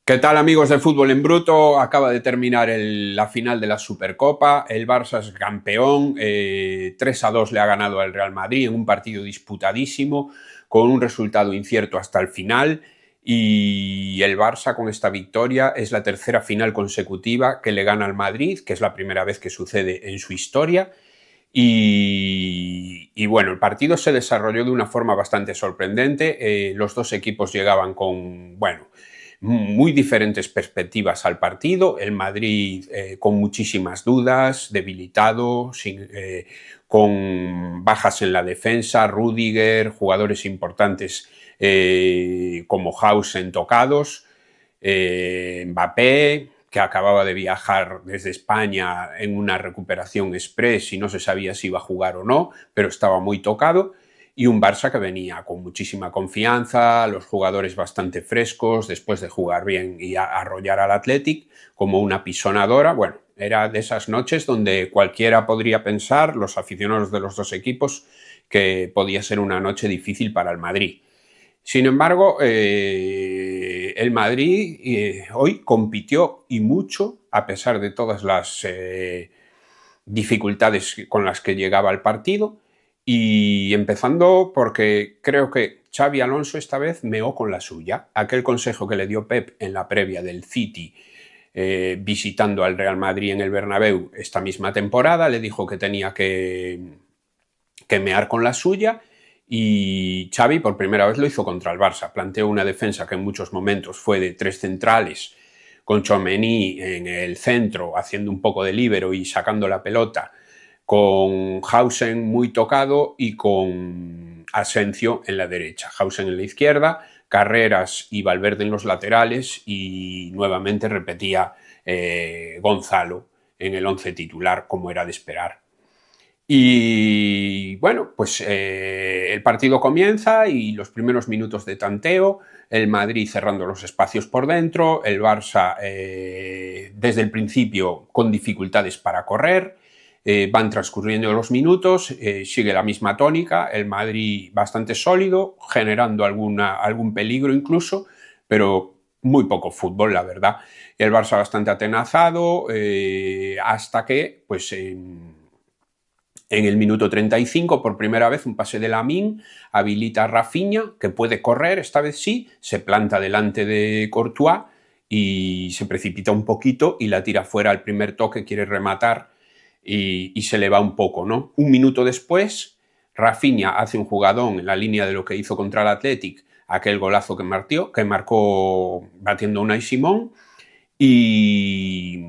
¿Qué tal, amigos de Fútbol en Bruto? Acaba de terminar la final de la Supercopa. El Barça es campeón. 3-2 le ha ganado al Real Madrid en un partido disputadísimo, con un resultado incierto hasta el final. Y el Barça, con esta victoria, es la tercera final consecutiva que le gana al Madrid, que es la primera vez que sucede en su historia. Y bueno, el partido se desarrolló de una forma bastante sorprendente. Los dos equipos llegaban con, bueno, muy diferentes perspectivas al partido. El Madrid con muchísimas dudas, debilitado, con bajas en la defensa, Rüdiger, jugadores importantes como Hausen tocados, Mbappé, que acababa de viajar desde España en una recuperación express y no se sabía si iba a jugar o no, pero estaba muy tocado, y un Barça que venía con muchísima confianza, los jugadores bastante frescos, después de jugar bien y arrollar al Athletic como una pisonadora. Bueno, era de esas noches donde cualquiera podría pensar, los aficionados de los dos equipos, que podía ser una noche difícil para el Madrid. Sin embargo, el Madrid hoy compitió y mucho, a pesar de todas las dificultades con las que llegaba el partido, y empezando porque creo que Xabi Alonso esta vez meó con la suya. Aquel consejo que le dio Pep en la previa del City, visitando al Real Madrid en el Bernabéu esta misma temporada, le dijo que tenía que mear con la suya, y Xavi por primera vez lo hizo contra el Barça. Planteó una defensa que en muchos momentos fue de tres centrales, con Tchouaméni en el centro haciendo un poco de líbero y sacando la pelota, con Hausen muy tocado y con Asensio en la derecha, Hausen en la izquierda, Carreras y Valverde en los laterales, y nuevamente repetía Gonzalo en el once titular, como era de esperar. Y bueno, pues el partido comienza y los primeros minutos de tanteo, el Madrid cerrando los espacios por dentro, el Barça desde el principio con dificultades para correr. Van transcurriendo los minutos, sigue la misma tónica, el Madrid bastante sólido, generando algún peligro incluso, pero muy poco fútbol, la verdad. El Barça bastante atenazado, hasta que, pues en el minuto 35, por primera vez, un pase de Lamine habilita a Rafinha, que puede correr, esta vez sí, se planta delante de Courtois y se precipita un poquito y la tira fuera al primer toque, quiere rematar y se le va un poco, ¿no? Un minuto después, Rafinha hace un jugadón en la línea de lo que hizo contra el Athletic, aquel golazo que marcó batiendo a Unai Simón, y,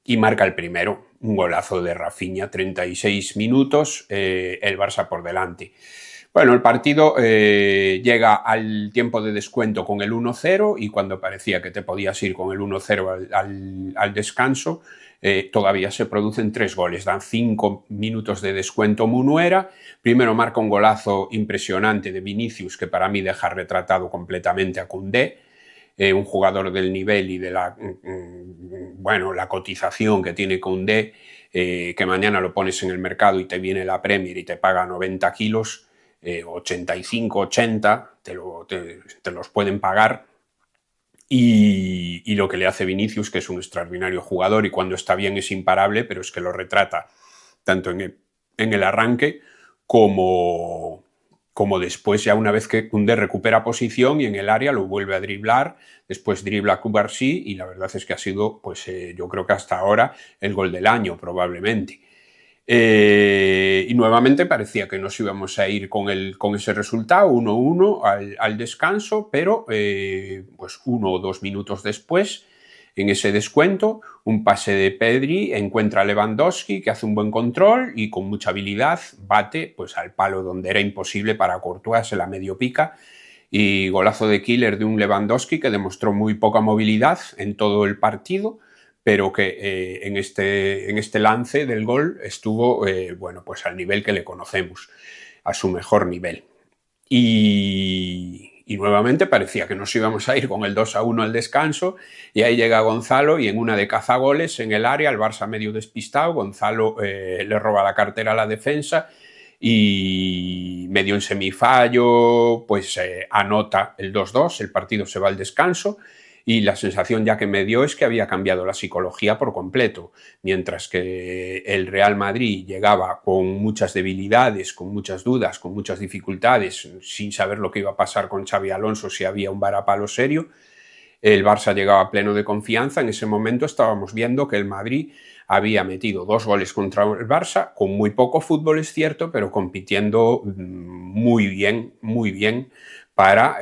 y marca el primero, un golazo de Rafinha, 36 minutos, el Barça por delante. Bueno, el partido llega al tiempo de descuento con el 1-0, y cuando parecía que te podías ir con el 1-0 al descanso, todavía se producen 3 goles. Dan 5 minutos de descuento Munuera. Primero marca un golazo impresionante de Vinicius, que para mí deja retratado completamente a Koundé. Un jugador del nivel y de la cotización que tiene Koundé, que mañana lo pones en el mercado y te viene la Premier y te paga 90 kilos, 85, 80, te los pueden pagar. Y lo que le hace Vinicius, que es un extraordinario jugador y cuando está bien es imparable, pero es que lo retrata tanto en el arranque como después, ya una vez que Koundé recupera posición y en el área lo vuelve a driblar, después dribla a Cubarsí, y la verdad es que ha sido, pues yo creo que hasta ahora, el gol del año probablemente. Y nuevamente parecía que nos íbamos a ir con ese resultado, 1-1 al descanso, pero pues 1 o 2 minutos después, en ese descuento, un pase de Pedri encuentra a Lewandowski, que hace un buen control y con mucha habilidad bate pues al palo donde era imposible para Courtois, se la medio pica, y golazo de killer de un Lewandowski que demostró muy poca movilidad en todo el partido, pero que en este lance del gol estuvo bueno, pues al nivel que le conocemos, a su mejor nivel. Y nuevamente parecía que nos íbamos a ir con el 2-1 al descanso, y ahí llega Gonzalo y en una de cazagoles en el área, el Barça medio despistado, Gonzalo le roba la cartera a la defensa y medio en semifallo pues anota el 2-2, el partido se va al descanso y la sensación ya que me dio es que había cambiado la psicología por completo, mientras que el Real Madrid llegaba con muchas debilidades, con muchas dudas, con muchas dificultades, sin saber lo que iba a pasar con Xabi Alonso, si había un varapalo serio. El Barça llegaba pleno de confianza. En ese momento estábamos viendo que el Madrid había metido 2 goles contra el Barça, con muy poco fútbol es cierto, pero compitiendo muy bien para,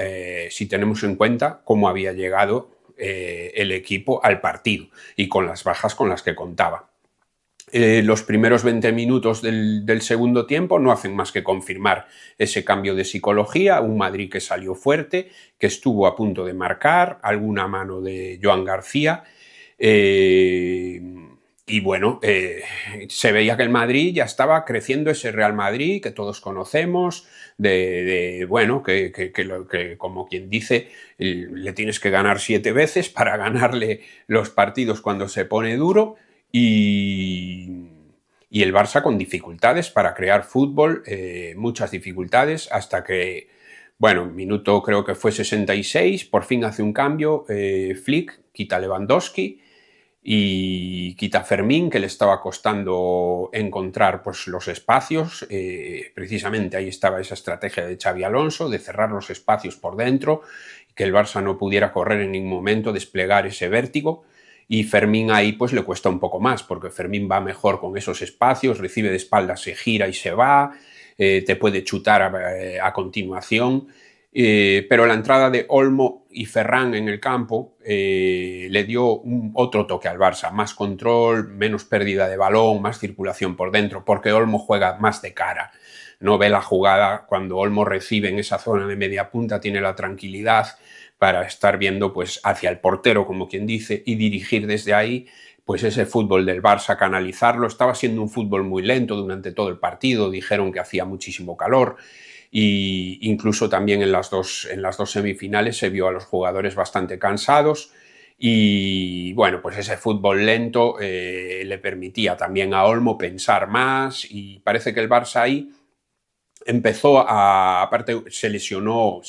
si tenemos en cuenta cómo había llegado el equipo al partido y con las bajas con las que contaba. Los primeros 20 minutos del segundo tiempo no hacen más que confirmar ese cambio de psicología, un Madrid que salió fuerte, que estuvo a punto de marcar, alguna mano de Joan García, y bueno, se veía que el Madrid ya estaba creciendo, ese Real Madrid que todos conocemos, bueno, que como quien dice, le tienes que ganar 7 veces para ganarle los partidos cuando se pone duro. Y el Barça con dificultades para crear fútbol, muchas dificultades, hasta que, bueno, minuto creo que fue 66, por fin hace un cambio, Flick quita a Lewandowski y quita a Fermín, que le estaba costando encontrar pues, los espacios. Precisamente ahí estaba esa estrategia de Xabi Alonso, de cerrar los espacios por dentro, que el Barça no pudiera correr en ningún momento, desplegar ese vértigo. Y Fermín ahí pues le cuesta un poco más, porque Fermín va mejor con esos espacios, recibe de espaldas, se gira y se va, te puede chutar a continuación. Pero la entrada de Olmo y Ferran en el campo le dio otro toque al Barça, más control, menos pérdida de balón, más circulación por dentro, porque Olmo juega más de cara, no ve la jugada. Cuando Olmo recibe en esa zona de media punta, tiene la tranquilidad para estar viendo pues hacia el portero, como quien dice, y dirigir desde ahí pues ese fútbol del Barça, canalizarlo. Estaba siendo un fútbol muy lento durante todo el partido, dijeron que hacía muchísimo calor, y incluso también en las dos semifinales se vio a los jugadores bastante cansados. Y bueno, pues ese fútbol lento le permitía también a Olmo pensar más, y parece que el Barça ahí empezó aparte se lesionó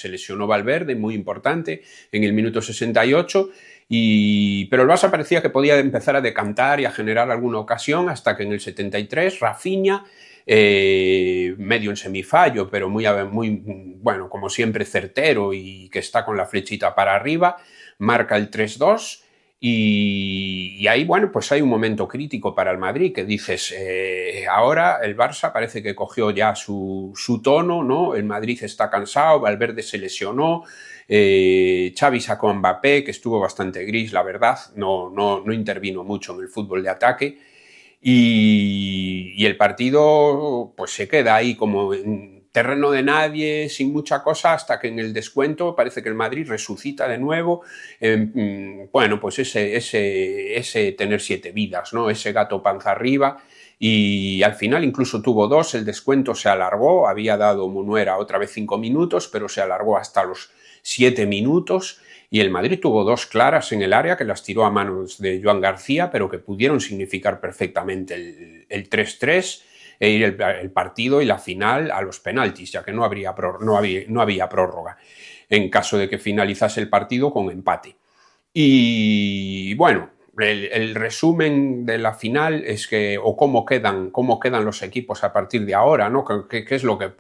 Valverde, muy importante, en el minuto 68, pero el Barça parecía que podía empezar a decantar y a generar alguna ocasión, hasta que en el 73 Rafinha, medio en semifallo, pero muy, bueno, como siempre certero y que está con la flechita para arriba, marca el 3-2. Y ahí, bueno, pues hay un momento crítico para el Madrid, que dices, ahora el Barça parece que cogió ya su tono, ¿no? El Madrid está cansado, Valverde se lesionó, Xavi sacó a Mbappé, que estuvo bastante gris, la verdad, no intervino mucho en el fútbol de ataque, y el partido pues se queda ahí como en terreno de nadie, sin mucha cosa, hasta que en el descuento parece que el Madrid resucita de nuevo. Bueno, pues ese tener 7 vidas, ¿no? Ese gato panza arriba, y al final incluso tuvo 2, el descuento se alargó, había dado Munuera otra vez 5 minutos, pero se alargó hasta los 7 minutos, y el Madrid tuvo 2 claras en el área que las tiró a manos de Joan García, pero que pudieron significar perfectamente el 3-3 e ir el partido y la final a los penaltis, ya que no había prórroga, en caso de que finalizase el partido con empate. Y bueno, el resumen de la final es que, o cómo quedan los equipos a partir de ahora, ¿no? ¿Qué es lo que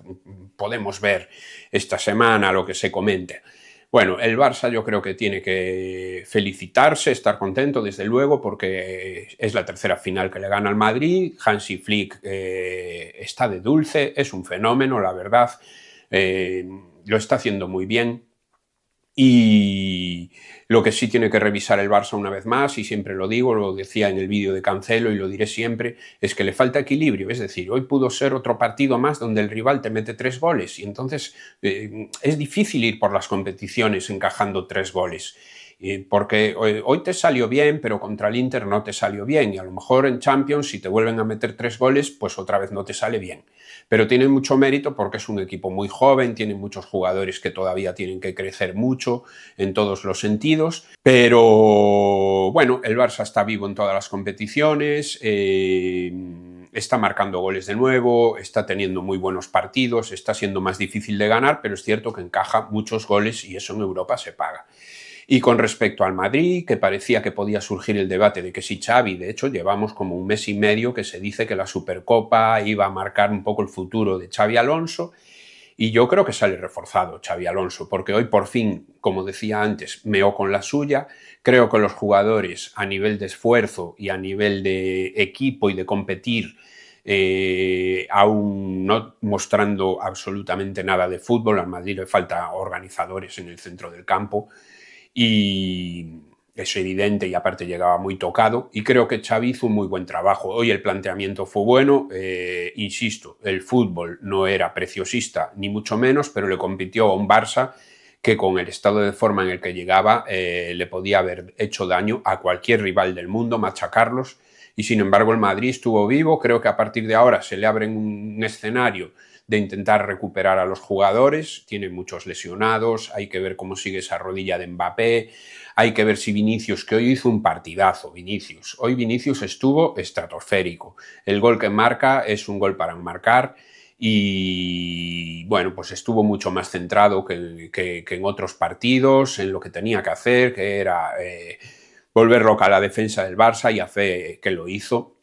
podemos ver esta semana, lo que se comente? Bueno, el Barça yo creo que tiene que felicitarse, estar contento desde luego, porque es la tercera final que le gana al Madrid. Hansi Flick está de dulce, es un fenómeno, la verdad, lo está haciendo muy bien. Y lo que sí tiene que revisar el Barça una vez más, y siempre lo digo, lo decía en el vídeo de Cancelo y lo diré siempre, es que le falta equilibrio. Es decir, hoy pudo ser otro partido más donde el rival te mete 3 goles, y entonces es difícil ir por las competiciones encajando 3 goles. Porque hoy te salió bien, pero contra el Inter no te salió bien, y a lo mejor en Champions, si te vuelven a meter 3 goles, pues otra vez no te sale bien. Pero tiene mucho mérito porque es un equipo muy joven, tiene muchos jugadores que todavía tienen que crecer mucho en todos los sentidos, pero bueno, el Barça está vivo en todas las competiciones, está marcando goles de nuevo, está teniendo muy buenos partidos, está siendo más difícil de ganar, pero es cierto que encaja muchos goles y eso en Europa se paga. Y con respecto al Madrid, que parecía que podía surgir el debate de que si Xavi, de hecho llevamos como un mes y medio que se dice que la Supercopa iba a marcar un poco el futuro de Xavi Alonso, y yo creo que sale reforzado Xavi Alonso, porque hoy por fin, como decía antes, meó con la suya. Creo que los jugadores a nivel de esfuerzo y a nivel de equipo y de competir, aún no mostrando absolutamente nada de fútbol. Al Madrid le falta organizadores en el centro del campo y es evidente, y aparte llegaba muy tocado, y creo que Xavi hizo un muy buen trabajo. Hoy el planteamiento fue bueno, insisto, el fútbol no era preciosista ni mucho menos, pero le compitió a un Barça que con el estado de forma en el que llegaba le podía haber hecho daño a cualquier rival del mundo, machacarlos, y sin embargo el Madrid estuvo vivo. Creo que a partir de ahora se le abre un escenario de intentar recuperar a los jugadores. Tiene muchos lesionados, hay que ver cómo sigue esa rodilla de Mbappé, hay que ver si Vinicius, que hoy hizo un partidazo, hoy Vinicius estuvo estratosférico. El gol que marca es un gol para enmarcar, y bueno, pues estuvo mucho más centrado que en otros partidos, en lo que tenía que hacer, que era volver loca a la defensa del Barça, y hace que lo hizo.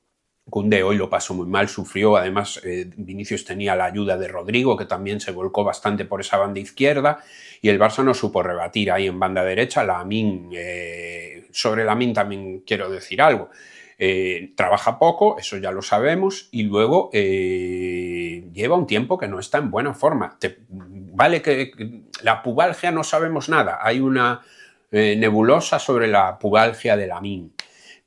Koundé hoy lo pasó muy mal, sufrió. Además, Vinicius tenía la ayuda de Rodrigo, que también se volcó bastante por esa banda izquierda, y el Barça no supo rebatir ahí en banda derecha. Lamine, sobre Lamine también quiero decir algo. Trabaja poco, eso ya lo sabemos, y luego lleva un tiempo que no está en buena forma. Vale que la pubalgia no sabemos nada, hay una nebulosa sobre la pubalgia de Lamine,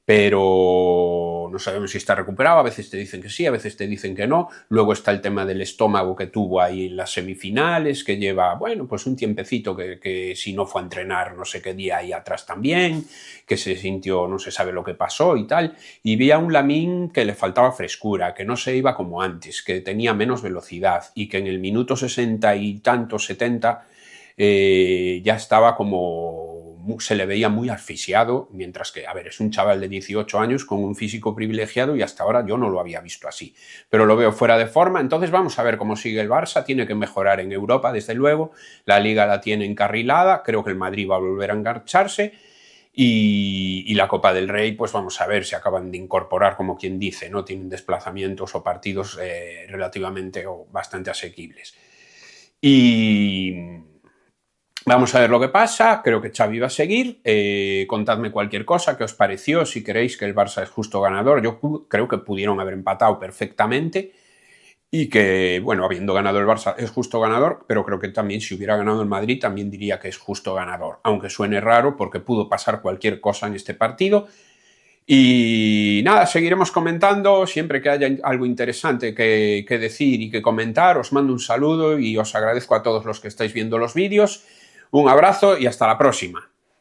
pero no sabemos si está recuperado. A veces te dicen que sí, a veces te dicen que no. Luego está el tema del estómago que tuvo ahí en las semifinales, que lleva, bueno, pues un tiempecito que si no fue a entrenar no sé qué día ahí atrás también, que se sintió, no se sabe lo que pasó y tal. Y vi a un Lamine que le faltaba frescura, que no se iba como antes, que tenía menos velocidad, y que en el minuto 60 y tanto, 70, ya estaba como, se le veía muy asfixiado, mientras que, a ver, es un chaval de 18 años con un físico privilegiado, y hasta ahora yo no lo había visto así, pero lo veo fuera de forma. Entonces vamos a ver cómo sigue el Barça. Tiene que mejorar en Europa, desde luego. La Liga la tiene encarrilada, creo que el Madrid va a volver a engancharse, y la Copa del Rey, pues vamos a ver si acaban de incorporar, como quien dice, ¿no? Tienen desplazamientos o partidos relativamente o bastante asequibles. Y vamos a ver lo que pasa. Creo que Xavi va a seguir. Contadme cualquier cosa, qué os pareció, si creéis que el Barça es justo ganador. Yo creo que pudieron haber empatado perfectamente, y que, bueno, habiendo ganado el Barça es justo ganador, pero creo que también si hubiera ganado el Madrid también diría que es justo ganador, aunque suene raro porque pudo pasar cualquier cosa en este partido. Y nada, seguiremos comentando siempre que haya algo interesante que decir y que comentar. Os mando un saludo y os agradezco a todos los que estáis viendo los vídeos. Un abrazo y hasta la próxima.